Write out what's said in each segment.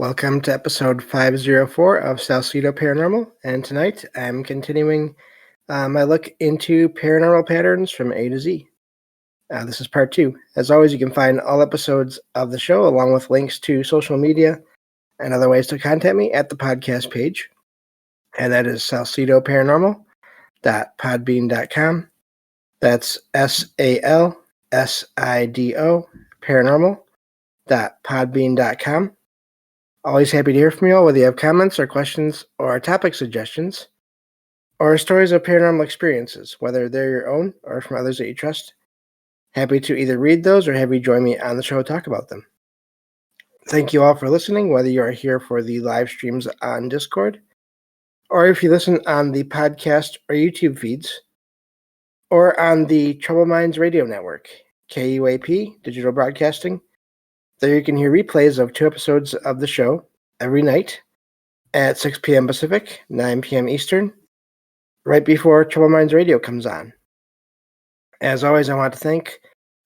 Welcome to episode 504 of Salcedo Paranormal, and tonight I'm continuing my look into paranormal patterns from A to Z. This is part 2. As always, you can find all episodes of the show along with links to social media and other ways to contact me at the podcast page, and that is salcedoparanormal.podbean.com. That's SALSIDO paranormal.podbean.com. Always happy to hear from you all, whether you have comments or questions or topic suggestions or stories of paranormal experiences, whether they're your own or from others that you trust. Happy to either read those or have you join me on the show to talk about them. Thank you all for listening, whether you are here for the live streams on Discord or if you listen on the podcast or YouTube feeds or on the Troubled Minds Radio Network, KUAP Digital Broadcasting. There you can hear replays of 2 episodes of the show every night at 6 p.m. Pacific, 9 p.m. Eastern, right before Troubled Minds Radio comes on. As always, I want to thank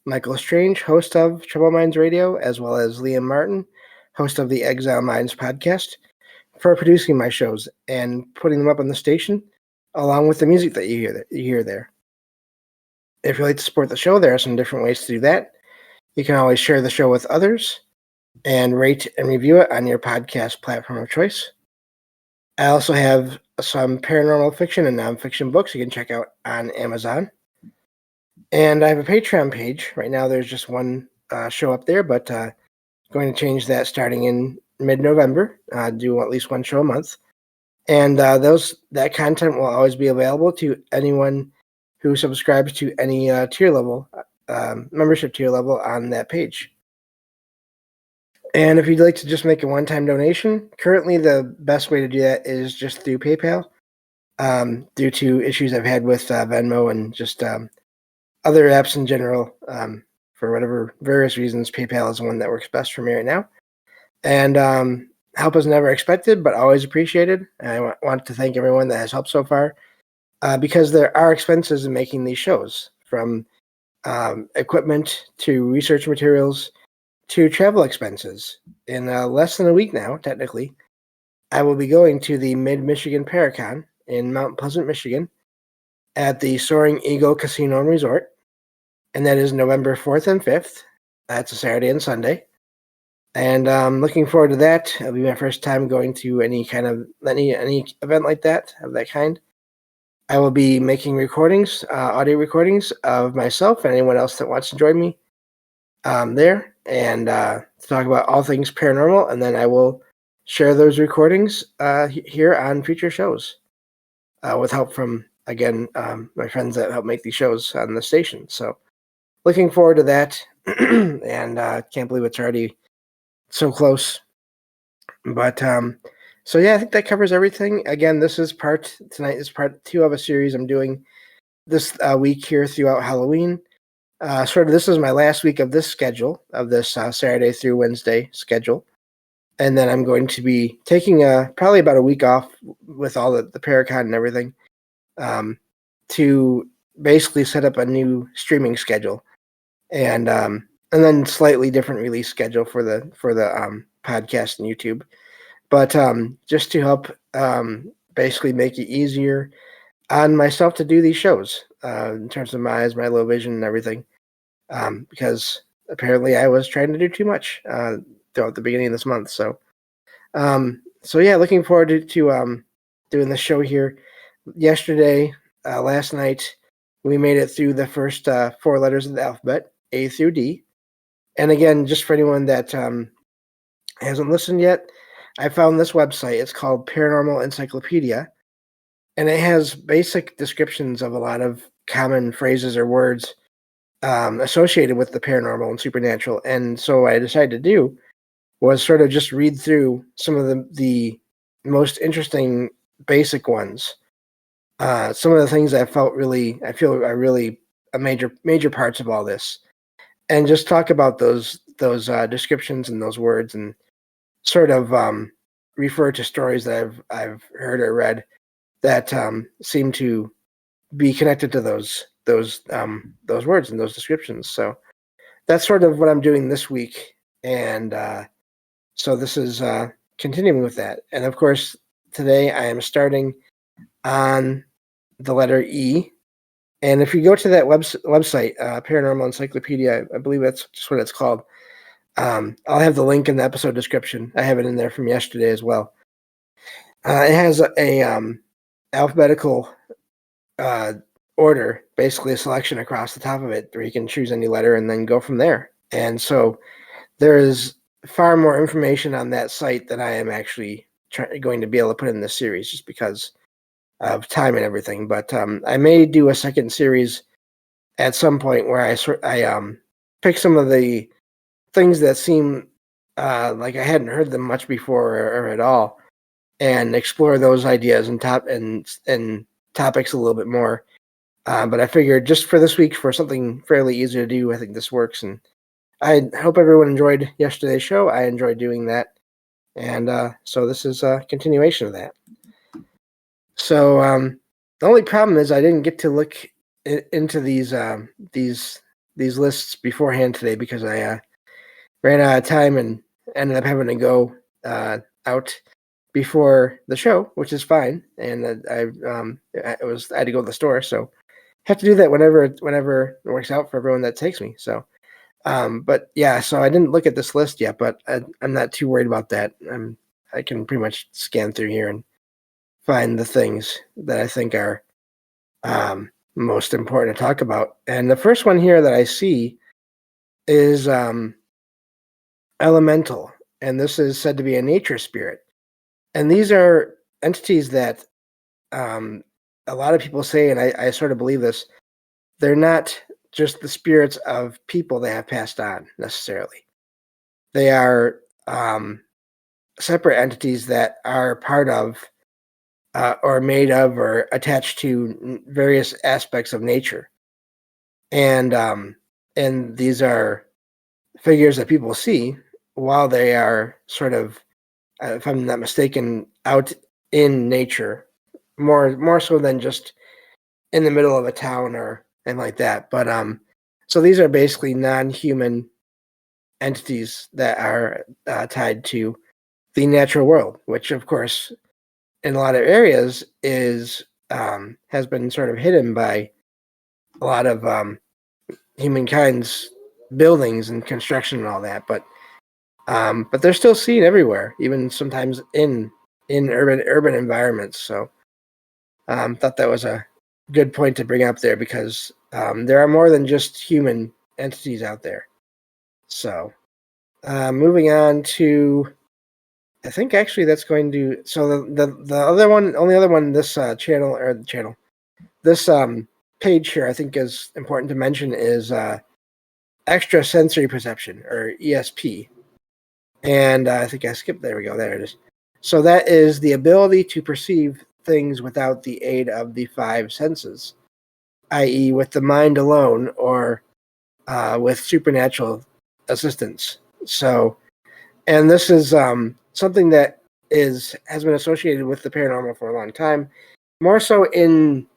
Michael Strange, host of Troubled Minds Radio, as well as Liam Martin, host of the Exile Minds podcast, for producing my shows and putting them up on the station, along with the music that you hear there. If you'd like to support the show, there are some different ways to do that. You can always share the show with others and rate and review it on your podcast platform of choice. I also have some paranormal fiction and nonfiction books you can check out on Amazon. And I have a Patreon page. Right now there's just one show up there, but going to change that starting in mid-November. Do at least one show a month. And that content will always be available to anyone who subscribes to any tier level, membership tier level on that page. And if you'd like to just make a one-time donation, currently the best way to do that is just through PayPal. Due to issues I've had with Venmo and just other apps in general, for whatever various reasons, PayPal is the one that works best for me right now. And help is never expected, but always appreciated. And I want to thank everyone that has helped so far, because there are expenses in making these shows, from equipment to research materials to travel expenses. In less than a week now, technically, I will be going to the Mid-Michigan Paracon in Mount Pleasant, Michigan, at the Soaring Eagle Casino and Resort, and that is November 4th and 5th. That's a Saturday and Sunday, and I'm looking forward to that. It'll be my first time going to any event like that, of that kind. I will be making recordings, audio recordings of myself and anyone else that wants to join me there, and to talk about all things paranormal, and then I will share those recordings here on future shows with help from, again, my friends that help make these shows on the station. So looking forward to that, and can't believe it's already so close. But so yeah, I think that covers everything. Again, tonight is part 2 of a series I'm doing this week here throughout Halloween. This is my last week of this schedule, of this Saturday through Wednesday schedule. And then I'm going to be taking probably about a week off with all the Paracon and everything, to basically set up a new streaming schedule, and then slightly different release schedule for the podcast and YouTube. But just to help basically make it easier on myself to do these shows, in terms of my eyes, my low vision, and everything, because apparently I was trying to do too much throughout the beginning of this month. So yeah, looking forward to doing the show here. Yesterday, last night, we made it through the first 4 letters of the alphabet, A through D. And again, just for anyone that hasn't listened yet, I found this website. It's called Paranormal Encyclopedia, and it has basic descriptions of a lot of common phrases or words associated with the paranormal and supernatural. And so what I decided to do was sort of just read through some of the most interesting basic ones. Some of the things I feel are really a major parts of all this, and just talk about those descriptions and those words, and sort of refer to stories that I've heard or read that seem to be connected to those words and those descriptions. So that's sort of what I'm doing this week, and so this is continuing with that. And of course, today I am starting on the letter E. And if you go to that website, Paranormal Encyclopedia, I believe that's just what it's called. I'll have the link in the episode description. I have it in there from yesterday as well. It has a alphabetical order, basically a selection across the top of it, where you can choose any letter and then go from there. And so there is far more information on that site than I am actually going to be able to put in this series, just because of time and everything. But I may do a second series at some point where I pick some of the things that seem like I hadn't heard them much before or at all, and explore those ideas and topics a little bit more. But I figured just for this week, for something fairly easy to do, I think this works. And I hope everyone enjoyed yesterday's show. I enjoyed doing that. And so this is a continuation of that. So the only problem is I didn't get to look into these lists beforehand today, because I ran out of time and ended up having to go out before the show, which is fine. And I had to go to the store, so have to do that whenever it works out for everyone that takes me. So, but yeah, so I didn't look at this list yet, but I'm not too worried about that. I can pretty much scan through here and find the things that I think are most important to talk about. And the first one here that I see is elemental, and this is said to be a nature spirit. And these are entities that a lot of people say, and I sort of believe this, they're not just the spirits of people that have passed on necessarily. They are separate entities that are part of or made of or attached to various aspects of nature. And these are figures that people see while they are sort of, if I'm not mistaken, out in nature, more so than just in the middle of a town or and like that. But so these are basically non-human entities that are tied to the natural world, which of course in a lot of areas is has been sort of hidden by a lot of humankind's buildings and construction and all that. But they're still seen everywhere, even sometimes in urban environments. So thought that was a good point to bring up there, because there are more than just human entities out there. So moving on to, I think actually that's going to, so the other one, only other one, this this page here, I think is important to mention, is extrasensory perception, or ESP. And I think I skipped, there we go, there it is. So that is the ability to perceive things without the aid of the five senses, i.e. with the mind alone, or with supernatural assistance. So, and this is something that has been associated with the paranormal for a long time, more so in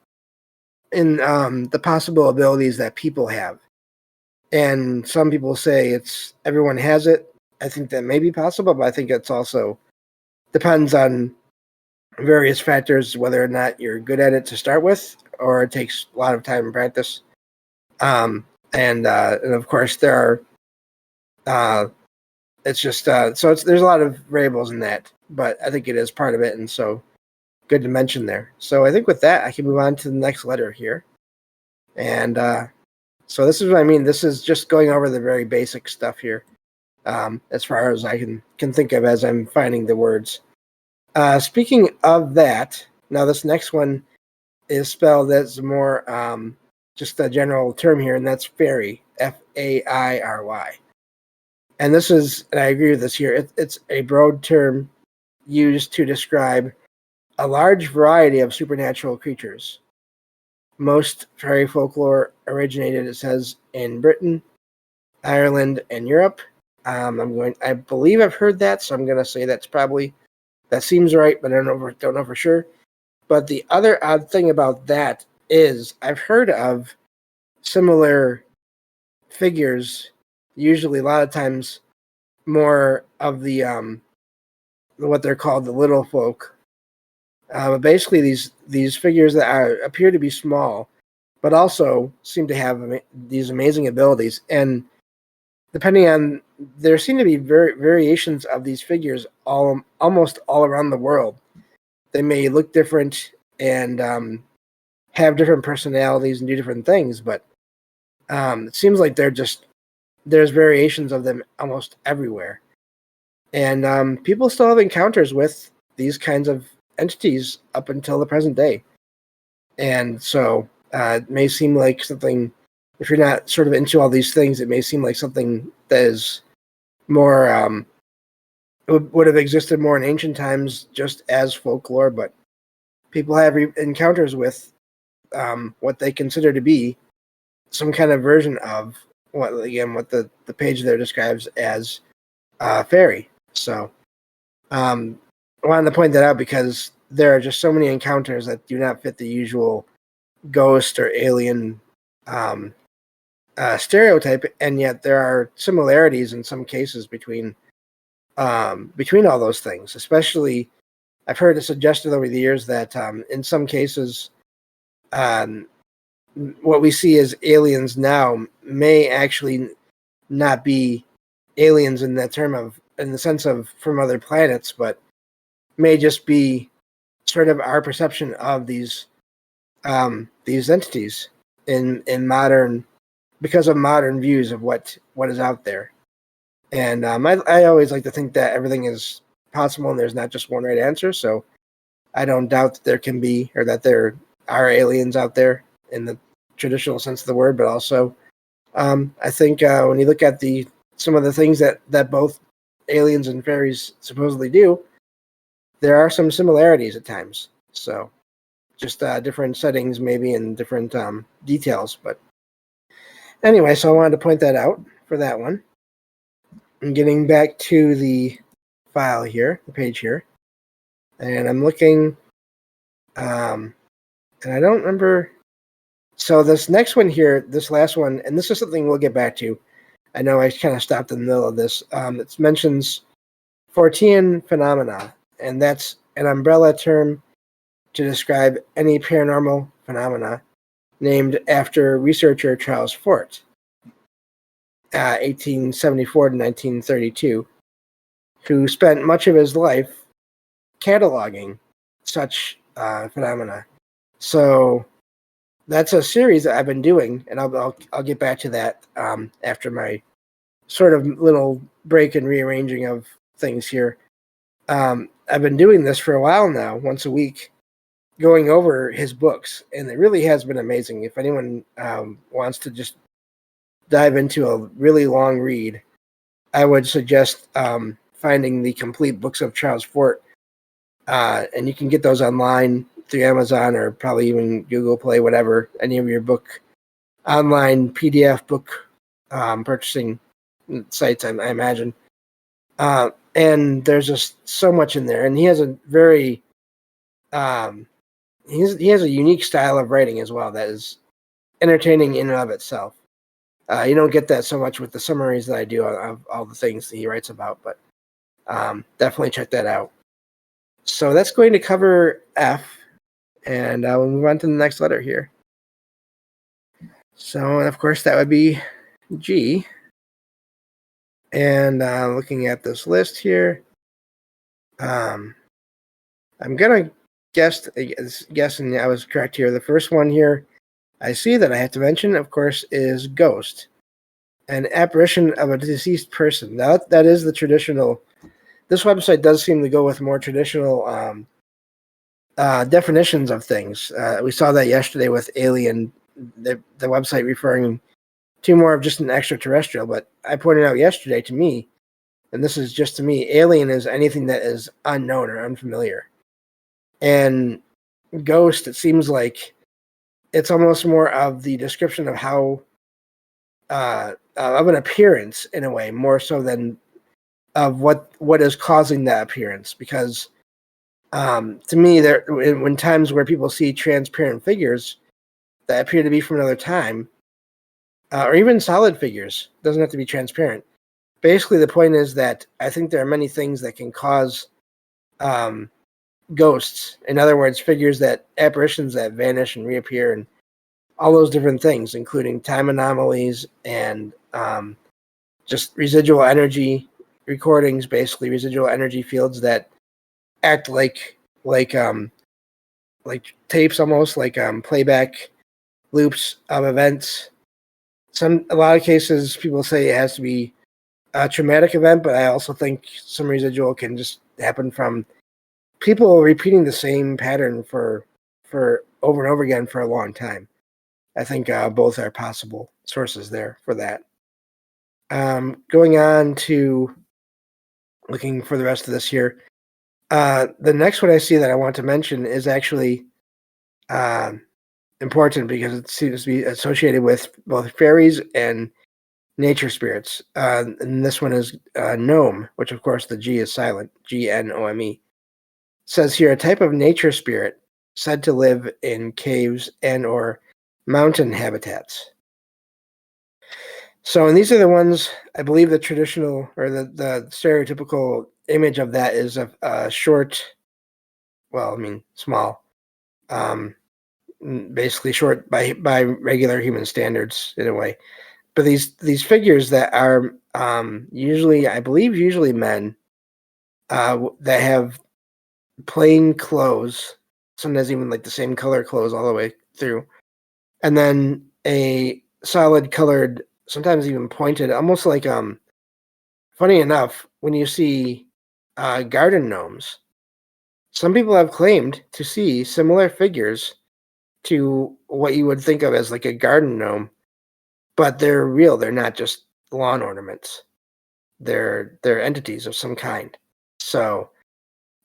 the possible abilities that people have. And some people say everyone has it. I think that may be possible, but I think it's also depends on various factors, whether or not you're good at it to start with, or it takes a lot of time and practice. And of course there are, it's just, so there's a lot of variables in that, but I think it is part of it. And so good to mention there. So I think with that, I can move on to the next letter here. And so this is what I mean. This is just going over the very basic stuff here, as far as I can think of as I'm finding the words. Speaking of that, now this next one is spelled as more just a general term here, and that's fairy, F-A-I-R-Y. And this is, and I agree with this here, it's a broad term used to describe a large variety of supernatural creatures. Most fairy folklore originated, it says, in Britain, Ireland, and Europe. I believe I've heard that, so I'm going to say that seems right, but I don't know for sure. But the other odd thing about that is I've heard of similar figures, usually a lot of times more of the what they're called the little folk. But basically, these figures that appear to be small, but also seem to have these amazing abilities. And depending on, there seem to be variations of these figures almost all around the world. They may look different and have different personalities and do different things, but it seems like there's variations of them almost everywhere. And people still have encounters with these kinds of entities up until the present day. And so it may seem like something, if you're not sort of into all these things, it may seem like something that is more, would have existed more in ancient times just as folklore, but people have encounters with what they consider to be some kind of version of what the page there describes as fairy. So I wanted to point that out because there are just so many encounters that do not fit the usual ghost or alien stereotype, and yet there are similarities in some cases between all those things. Especially, I've heard it suggested over the years that in some cases, what we see as aliens now may actually not be aliens in the sense of from other planets, but may just be sort of our perception of these entities in modern, because of modern views of what is out there. And I always like to think that everything is possible and there's not just one right answer. So I don't doubt that there can be, or that there are aliens out there in the traditional sense of the word, but also I think when you look at some of the things that both aliens and fairies supposedly do, there are some similarities at times. So just different settings maybe and different details. But anyway, so I wanted to point that out for that one. I'm getting back to the file here, the page here, and I'm looking, and I don't remember. So this next one here, this last one, and this is something we'll get back to. I know I kind of stopped in the middle of this. It mentions Fortean phenomena, and that's an umbrella term to describe any paranormal phenomena named after researcher Charles Fort, 1874 to 1932, who spent much of his life cataloging such phenomena. So that's a series that I've been doing, and I'll get back to that after my sort of little break and rearranging of things here. I've been doing this for a while now, once a week, going over his books, and it really has been amazing. If anyone wants to just dive into a really long read, I would suggest finding the complete books of Charles Fort, and you can get those online through Amazon or probably even Google Play, whatever, any of your book online PDF book purchasing sites, I imagine. And there's just so much in there, and he has a very he has a unique style of writing as well that is entertaining in and of itself. You don't get that so much with the summaries that I do of all the things that he writes about, but definitely check that out. So that's going to cover F, and we'll move on to the next letter here. So, of course, that would be G. And looking at this list here, I'm going to guess, and I was correct here. The first one here I see that I have to mention, of course, is ghost, an apparition of a deceased person. Now, that is the traditional. This website does seem to go with more traditional definitions of things. We saw that yesterday with alien, the website referring to more of just an extraterrestrial. But I pointed out yesterday, to me, and this is just to me, alien is anything that is unknown or unfamiliar. And ghost, it seems like it's almost more of the description of how of an appearance in a way, more so than of what is causing that appearance. Because to me, there when times where people see transparent figures that appear to be from another time, or even solid figures, doesn't have to be transparent. Basically, the point is that I think there are many things that can cause ghosts. In other words, apparitions that vanish and reappear, and all those different things, including time anomalies and just residual energy recordings, basically residual energy fields that act like tapes, almost like playback loops of events. A lot of cases, people say it has to be a traumatic event, but I also think some residual can just happen from people repeating the same pattern for over and over again for a long time. I think both are possible sources there for that. Going on to looking for the rest of this here. The next one I see that I want to mention is actually important because it seems to be associated with both fairies and nature spirits. And this one is gnome, which of course the G is silent, Gnome. It says here, a type of nature spirit said to live in caves and or mountain habitats. So, and these are the ones, I believe the traditional or the stereotypical image of that is a short, small, basically short by regular human standards in a way. But these figures that are usually men that have plain clothes, sometimes even like the same color clothes all the way through, and then a solid colored, sometimes even pointed, almost like funny enough, when you see garden gnomes, some people have claimed to see similar figures to what you would think of as like a garden gnome, but they're real. They're not just lawn ornaments. They're entities of some kind. So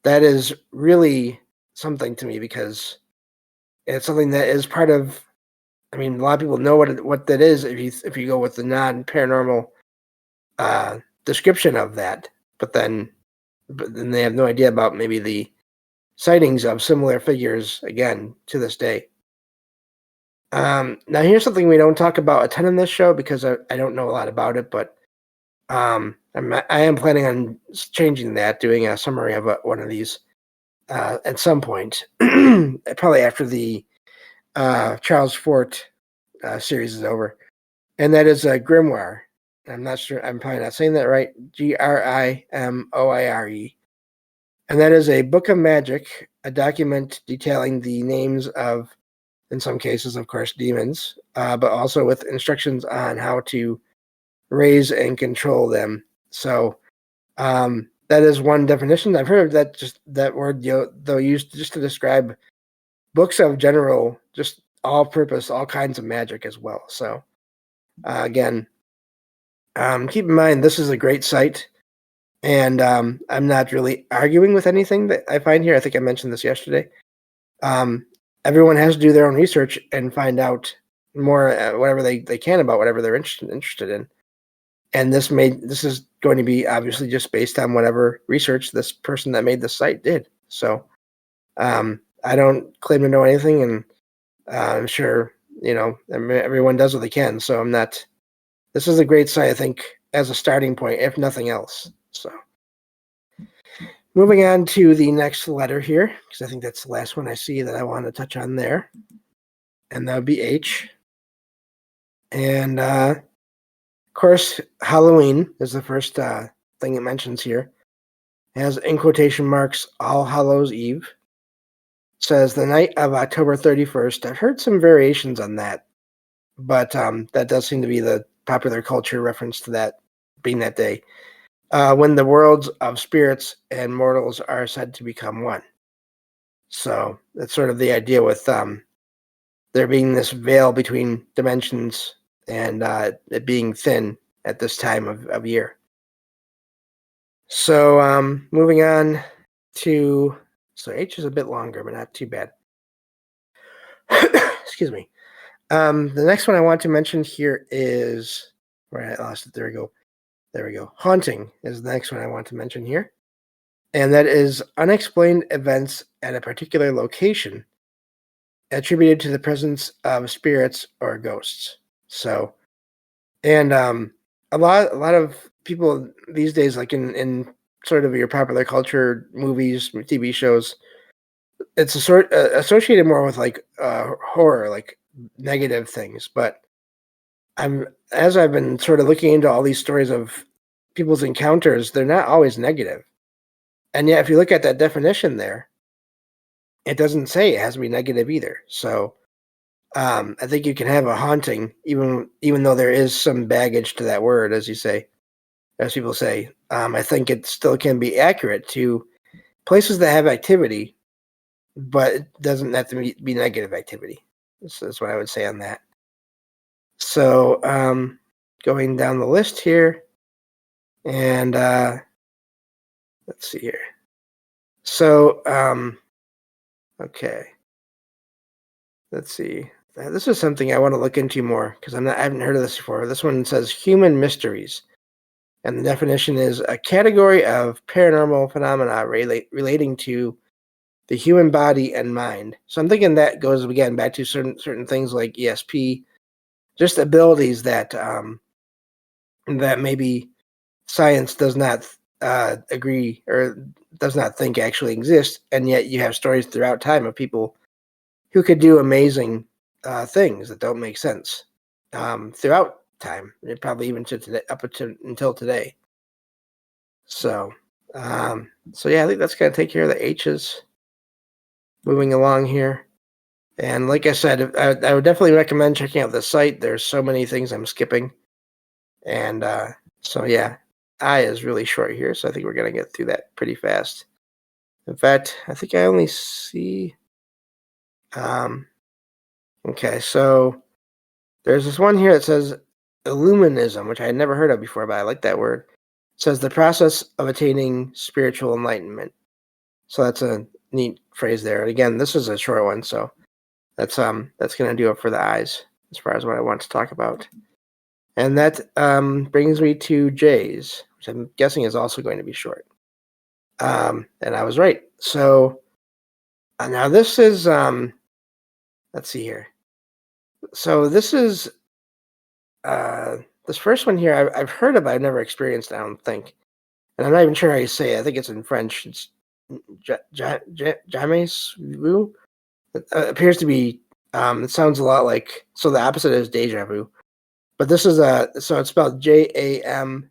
that is really something to me because it's something that is part of. I mean, a lot of people know what that is if you go with the non-paranormal description of that, but then they have no idea about maybe the sightings of similar figures again to this day. Now, here's something we don't talk about a ton in this show because I don't know a lot about it, but I am planning on changing that, doing a summary of one of these at some point, probably after the Charles Fort series is over, and that is a grimoire. I'm not sure. I'm probably not saying that right. Grimoire, and that is a book of magic, a document detailing the names of, in some cases, of course, demons, but also with instructions on how to raise and control them. So that is one definition. I've heard of that, just that word, though, used just to describe books of general, just all-purpose, all kinds of magic as well. So again, keep in mind this is a great site, and I'm not really arguing with anything that I find here. I think I mentioned this yesterday. Everyone has to do their own research and find out more, whatever they can about whatever they're interested in. And this is going to be obviously just based on whatever research this person that made the site did. So I don't claim to know anything, and I'm sure everyone does what they can. So I'm not. This is a great site, I think, as a starting point, if nothing else. So moving on to the next letter here, because I think that's the last one I see that I want to touch on there, and that would be H. And of course, Halloween is the first thing it mentions here. It has, in quotation marks, All Hallows Eve. It says the night of October 31st. I've heard some variations on that, but that does seem to be the popular culture reference to that being that day, when the worlds of spirits and mortals are said to become one. So that's sort of the idea with there being this veil between dimensions and it being thin at this time of year. So moving on to, so H is a bit longer, but not too bad. Excuse me. The next one I want to mention here is, where I lost it. There we go. There we go. Haunting is the next one I want to mention here. And that is unexplained events at a particular location attributed to the presence of spirits or ghosts. So, and a lot of people these days, like in sort of your popular culture movies, TV shows, it's a sort associated more with like horror, like negative things. But as I've been sort of looking into all these stories of people's encounters, they're not always negative. And yet, if you look at that definition there, it doesn't say it has to be negative either. So I think you can have a haunting, even though there is some baggage to that word, as people say. I think it still can be accurate to places that have activity, but it doesn't have to be negative activity. That's what I would say on that. So going down the list here, and let's see here. So okay, let's see. This is something I want to look into more because I haven't heard of this before. This one says human mysteries, and the definition is a category of paranormal phenomena relating to the human body and mind. So I'm thinking that goes again back to certain things like ESP, just abilities that that maybe science does not agree or does not think actually exist, and yet you have stories throughout time of people who could do amazing things that don't make sense throughout time, probably even to today, until today. So, so yeah, I think that's going to take care of the H's. Moving along here, and like I said, I would definitely recommend checking out the site. There's so many things I'm skipping, and so yeah, I is really short here, so I think we're going to get through that pretty fast. In fact, I think I only see. Okay, so there's this one here that says Illuminism, which I had never heard of before, but I like that word. It says the process of attaining spiritual enlightenment. So that's a neat phrase there. And again, this is a short one, so that's going to do it for the eyes as far as what I want to talk about. And that brings me to J's, which I'm guessing is also going to be short. And I was right. So now this is let's see here. So this is this first one here I've heard of, I've never experienced, I don't think. And I'm not even sure how you say it. I think it's in French. It's Jamais vu. It appears to be, it sounds a lot like, so the opposite is deja vu. But this is so it's spelled Jamais and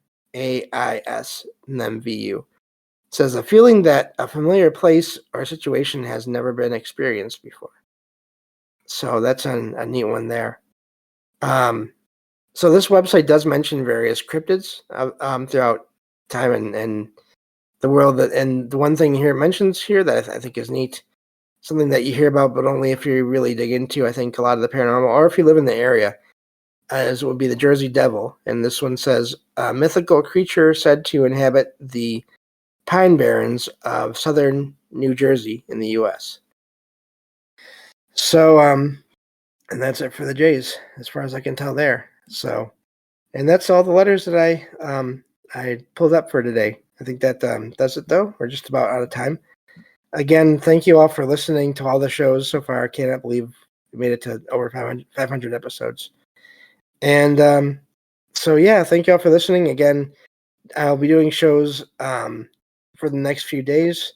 then VU. It says a feeling that a familiar place or situation has never been experienced before. So that's a neat one there. So this website does mention various cryptids throughout time and the world. And the one thing here it mentions here that I think is neat, something that you hear about, but only if you really dig into, I think, a lot of the paranormal, or if you live in the area, as would be the Jersey Devil. And this one says, a mythical creature said to inhabit the Pine Barrens of southern New Jersey in the U.S. So, and that's it for the J's, as far as I can tell there. So, and that's all the letters that I pulled up for today. I think that does it, though. We're just about out of time. Again, thank you all for listening to all the shows so far. I cannot believe we made it to over 500 episodes. And so, yeah, thank you all for listening. Again, I'll be doing shows for the next few days,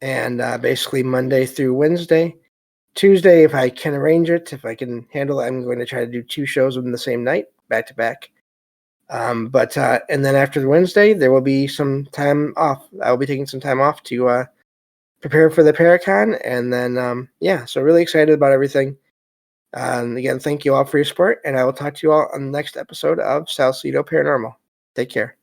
and basically Monday through Wednesday. Tuesday, if I can arrange it, if I can handle it, I'm going to try to do 2 shows within the same night, back to back. But and then after the Wednesday, there will be some time off. I will be taking some time off to prepare for the Paracon, and then yeah, so really excited about everything. Again, thank you all for your support, and I will talk to you all on the next episode of Salcedo Paranormal. Take care.